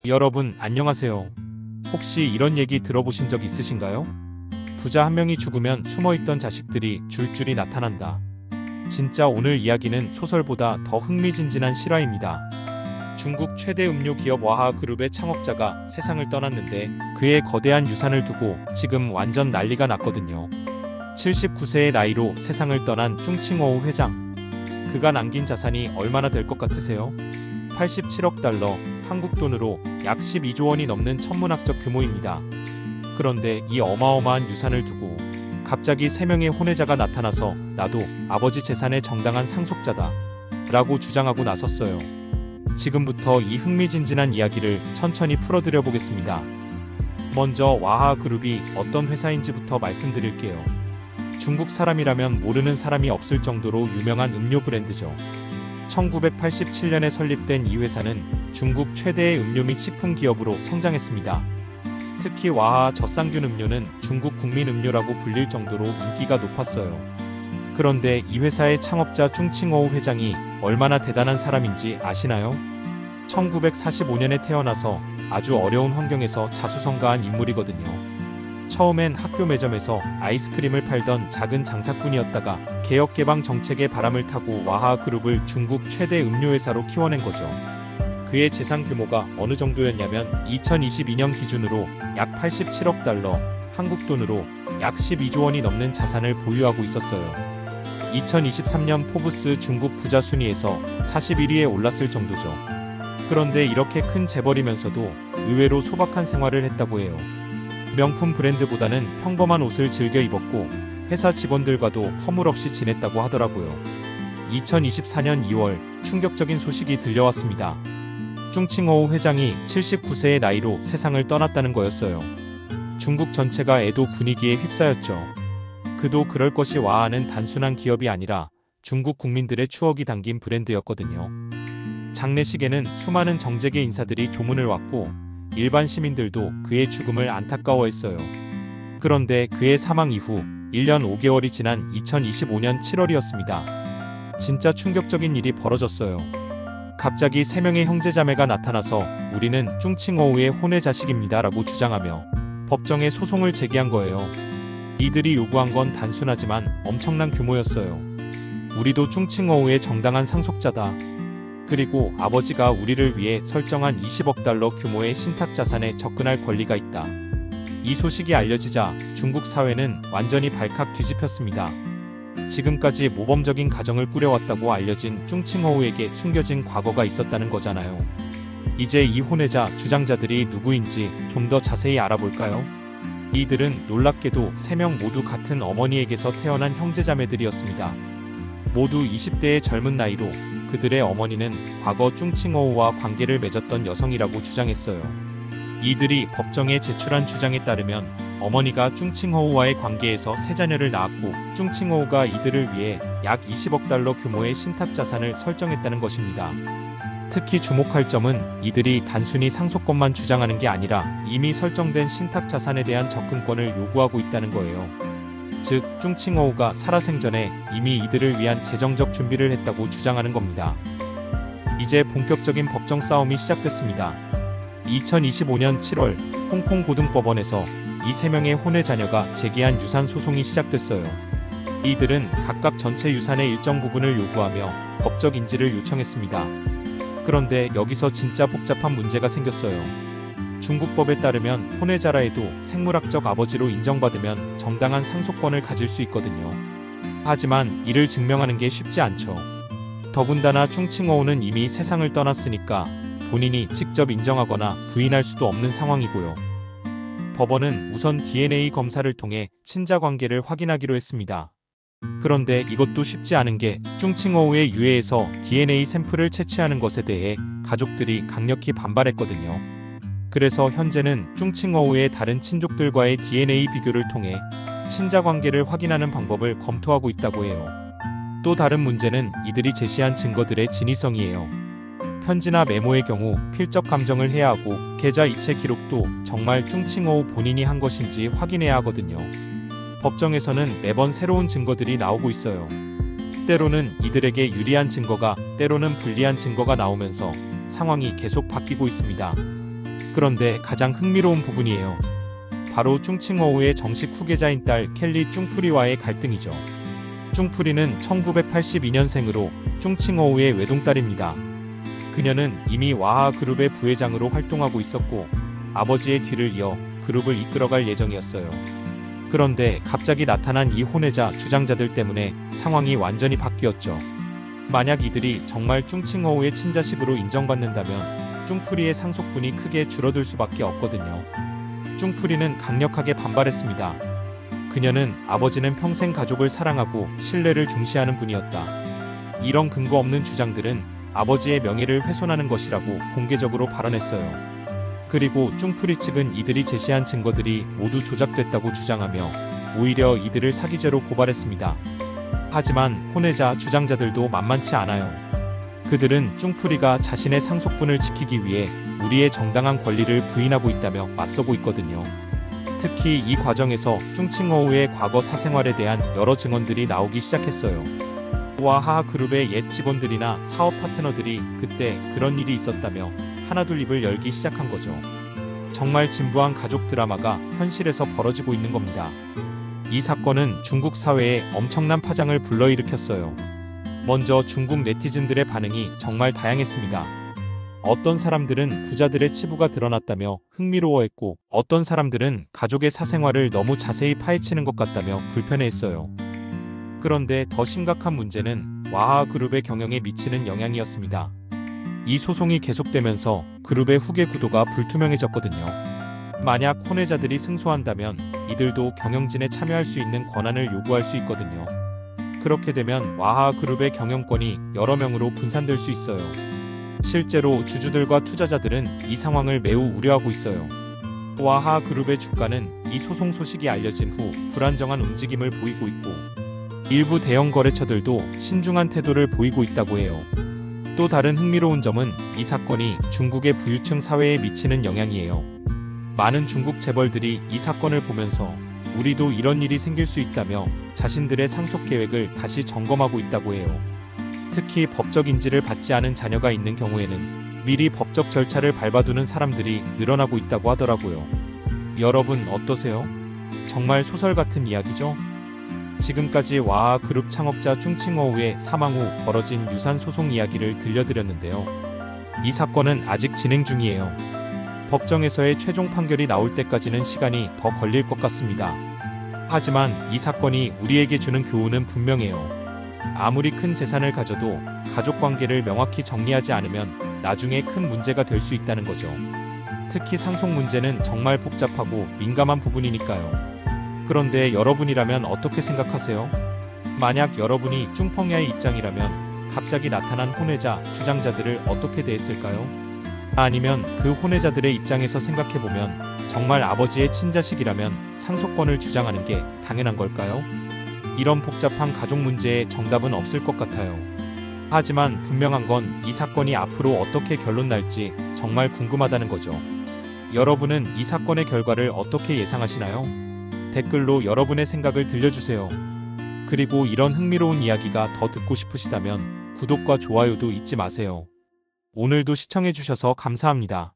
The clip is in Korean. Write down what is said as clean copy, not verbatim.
여러분, 안녕하세요. 혹시 이런 얘기 들어보신 적 있으신가요? 부자 한 명이 죽으면 숨어있던 자식들이 줄줄이 나타난다. 진짜 오늘 이야기는 소설보다 더 흥미진진한 실화입니다. 중국 최대 음료 기업 와하그룹의 창업자가 세상을 떠났는데 그의 거대한 유산을 두고 지금 완전 난리가 났거든요. 79세의 나이로 세상을 떠난 쭝칭호우 회장. 그가 남긴 자산이 얼마나 될 것 같으세요? 87억 달러, 한국 돈으로 약 12조 원이 넘는 천문학적 규모입니다. 그런데 이 어마어마한 유산을 두고 갑자기 3명의 혼외자가 나타나서 나도 아버지 재산의 정당한 상속자다 라고 주장하고 나섰어요. 지금부터 이 흥미진진한 이야기를 천천히 풀어드려 보겠습니다. 먼저 와하그룹이 어떤 회사인지부터 말씀드릴게요. 중국 사람이라면 모르는 사람이 없을 정도로 유명한 음료 브랜드죠. 1987년에 설립된 이 회사는 중국 최대의 음료 및 식품 기업으로 성장했습니다. 특히 와하 젖상균 음료는 중국 국민 음료라고 불릴 정도로 인기가 높았어요. 그런데 이 회사의 창업자 쭝칭호우 회장이 얼마나 대단한 사람인지 아시나요? 1945년에 태어나서 아주 어려운 환경에서 자수성가한 인물이거든요. 처음엔 학교 매점에서 아이스크림을 팔던 작은 장사꾼이었다가 개혁개방 정책의 바람을 타고 와하그룹을 중국 최대 음료회사로 키워낸 거죠. 그의 재산 규모가 어느 정도였냐면 2022년 기준으로 약 87억 달러, 한국 돈으로 약 12조 원이 넘는 자산을 보유하고 있었어요. 2023년 포브스 중국 부자 순위에서 41위에 올랐을 정도죠. 그런데 이렇게 큰 재벌이면서도 의외로 소박한 생활을 했다고 해요. 명품 브랜드보다는 평범한 옷을 즐겨 입었고 회사 직원들과도 허물없이 지냈다고 하더라고요. 2024년 2월 충격적인 소식이 들려왔습니다. 쭝칭호우 회장이 79세의 나이로 세상을 떠났다는 거였어요. 중국 전체가 애도 분위기에 휩싸였죠. 그도 그럴 것이 와하는 단순한 기업이 아니라 중국 국민들의 추억이 담긴 브랜드였거든요. 장례식에는 수많은 정재계 인사들이 조문을 왔고 일반 시민들도 그의 죽음을 안타까워했어요. 그런데 그의 사망 이후 1년 5개월이 지난 2025년 7월이었습니다. 진짜 충격적인 일이 벌어졌어요. 갑자기 3명의 형제자매가 나타나서 우리는 쭝칭호우의 혼외 자식입니다 라고 주장하며 법정에 소송을 제기한 거예요. 이들이 요구한 건 단순하지만 엄청난 규모였어요. 우리도 쭝칭호우의 정당한 상속자다. 그리고 아버지가 우리를 위해 설정한 20억 달러 규모의 신탁 자산에 접근할 권리가 있다. 이 소식이 알려지자 중국 사회는 완전히 발칵 뒤집혔습니다. 지금까지 모범적인 가정을 꾸려왔다고 알려진 쭝칭호우에게 숨겨진 과거가 있었다는 거잖아요. 이제 이 혼외자 주장자들이 누구인지 좀 더 자세히 알아볼까요? 이들은 놀랍게도 3명 모두 같은 어머니에게서 태어난 형제자매들이었습니다. 모두 20대의 젊은 나이로 그들의 어머니는 과거 쭝칭호우와 관계를 맺었던 여성이라고 주장했어요. 이들이 법정에 제출한 주장에 따르면 어머니가 쭝칭호우와의 관계에서 3자녀를 낳았고 쭝칭호우가 이들을 위해 약 20억 달러 규모의 신탁 자산을 설정했다는 것입니다. 특히 주목할 점은 이들이 단순히 상속권만 주장하는 게 아니라 이미 설정된 신탁 자산에 대한 접근권을 요구하고 있다는 거예요. 즉, 쭝칭호우가 살아생전에 이미 이들을 위한 재정적 준비를 했다고 주장하는 겁니다. 이제 본격적인 법정 싸움이 시작됐습니다. 2025년 7월 홍콩 고등법원에서 이 3명의 혼외 자녀가 제기한 유산 소송이 시작됐어요. 이들은 각각 전체 유산의 일정 부분을 요구하며 법적 인지를 요청했습니다. 그런데 여기서 진짜 복잡한 문제가 생겼어요. 중국법에 따르면 혼외자라 해도 생물학적 아버지로 인정받으면 정당한 상속권을 가질 수 있거든요. 하지만 이를 증명하는 게 쉽지 않죠. 더군다나 쭝칭호우는 이미 세상을 떠났으니까 본인이 직접 인정하거나 부인할 수도 없는 상황이고요. 법원은 우선 DNA 검사를 통해 친자 관계를 확인하기로 했습니다. 그런데 이것도 쉽지 않은 게 쭝칭호우의 유해에서 DNA 샘플을 채취하는 것에 대해 가족들이 강력히 반발했거든요. 그래서 현재는 쭝칭호우의 다른 친족들과의 DNA 비교를 통해 친자 관계를 확인하는 방법을 검토하고 있다고 해요. 또 다른 문제는 이들이 제시한 증거들의 진위성이에요. 편지나 메모의 경우 필적 감정을 해야 하고 계좌 이체 기록도 정말 쭝칭호우 본인이 한 것인지 확인해야 하거든요. 법정에서는 매번 새로운 증거들이 나오고 있어요. 때로는 이들에게 유리한 증거가, 때로는 불리한 증거가 나오면서 상황이 계속 바뀌고 있습니다. 그런데 가장 흥미로운 부분이에요. 바로 쭝칭어우의 정식 후계자인 딸 켈리 쭝프리와의 갈등이죠. 쭝프리는 1982년생으로 쭝칭어우의 외동딸입니다. 그녀는 이미 와하 그룹의 부회장으로 활동하고 있었고 아버지의 뒤를 이어 그룹을 이끌어갈 예정이었어요. 그런데 갑자기 나타난 이 혼외자 주장자들 때문에 상황이 완전히 바뀌었죠. 만약 이들이 정말 쭝칭어우의 친자식으로 인정받는다면 쭝프리의 상속분이 크게 줄어들 수밖에 없거든요. 쭝프리는 강력하게 반발했습니다. 그녀는 아버지는 평생 가족을 사랑하고 신뢰를 중시하는 분이었다. 이런 근거 없는 주장들은 아버지의 명예를 훼손하는 것이라고 공개적으로 발언했어요. 그리고 쭝프리 측은 이들이 제시한 증거들이 모두 조작됐다고 주장하며 오히려 이들을 사기죄로 고발했습니다. 하지만 혼외자 주장자들도 만만치 않아요. 그들은 쭝프리가 자신의 상속분을 지키기 위해 우리의 정당한 권리를 부인하고 있다며 맞서고 있거든요. 특히 이 과정에서 쭝칭어우의 과거 사생활에 대한 여러 증언들이 나오기 시작했어요. 와하 그룹의 옛 직원들이나 사업 파트너들이 그때 그런 일이 있었다며 하나둘 입을 열기 시작한 거죠. 정말 진부한 가족 드라마가 현실에서 벌어지고 있는 겁니다. 이 사건은 중국 사회에 엄청난 파장을 불러일으켰어요. 먼저 중국 네티즌들의 반응이 정말 다양했습니다. 어떤 사람들은 부자들의 치부가 드러났다며 흥미로워했고 어떤 사람들은 가족의 사생활을 너무 자세히 파헤치는 것 같다며 불편해했어요. 그런데 더 심각한 문제는 와하 그룹의 경영에 미치는 영향이었습니다. 이 소송이 계속되면서 그룹의 후계 구도가 불투명해졌거든요. 만약 혼외자들이 승소한다면 이들도 경영진에 참여할 수 있는 권한을 요구할 수 있거든요. 그렇게 되면 와하 그룹의 경영권이 여러 명으로 분산될 수 있어요. 실제로 주주들과 투자자들은 이 상황을 매우 우려하고 있어요. 와하 그룹의 주가는 이 소송 소식이 알려진 후 불안정한 움직임을 보이고 있고 일부 대형 거래처들도 신중한 태도를 보이고 있다고 해요. 또 다른 흥미로운 점은 이 사건이 중국의 부유층 사회에 미치는 영향이에요. 많은 중국 재벌들이 이 사건을 보면서 우리도 이런 일이 생길 수 있다며 자신들의 상속 계획을 다시 점검하고 있다고 해요. 특히 법적 인지를 받지 않은 자녀가 있는 경우에는 미리 법적 절차를 밟아두는 사람들이 늘어나고 있다고 하더라고요. 여러분 어떠세요? 정말 소설 같은 이야기죠? 지금까지 와하 그룹 창업자 쭝칭어우의 사망 후 벌어진 유산 소송 이야기를 들려드렸는데요. 이 사건은 아직 진행 중이에요. 법정에서의 최종 판결이 나올 때까지는 시간이 더 걸릴 것 같습니다. 하지만 이 사건이 우리에게 주는 교훈은 분명해요. 아무리 큰 재산을 가져도 가족 관계를 명확히 정리하지 않으면 나중에 큰 문제가 될 수 있다는 거죠. 특히 상속 문제는 정말 복잡하고 민감한 부분이니까요. 그런데 여러분이라면 어떻게 생각하세요? 만약 여러분이 쭝펑야의 입장이라면 갑자기 나타난 혼외자 주장자들을 어떻게 대했을까요? 아니면 그 혼외자들의 입장에서 생각해보면 정말 아버지의 친자식이라면 상속권을 주장하는 게 당연한 걸까요? 이런 복잡한 가족 문제에 정답은 없을 것 같아요. 하지만 분명한 건 이 사건이 앞으로 어떻게 결론 날지 정말 궁금하다는 거죠. 여러분은 이 사건의 결과를 어떻게 예상하시나요? 댓글로 여러분의 생각을 들려주세요. 그리고 이런 흥미로운 이야기가 더 듣고 싶으시다면 구독과 좋아요도 잊지 마세요. 오늘도 시청해주셔서 감사합니다.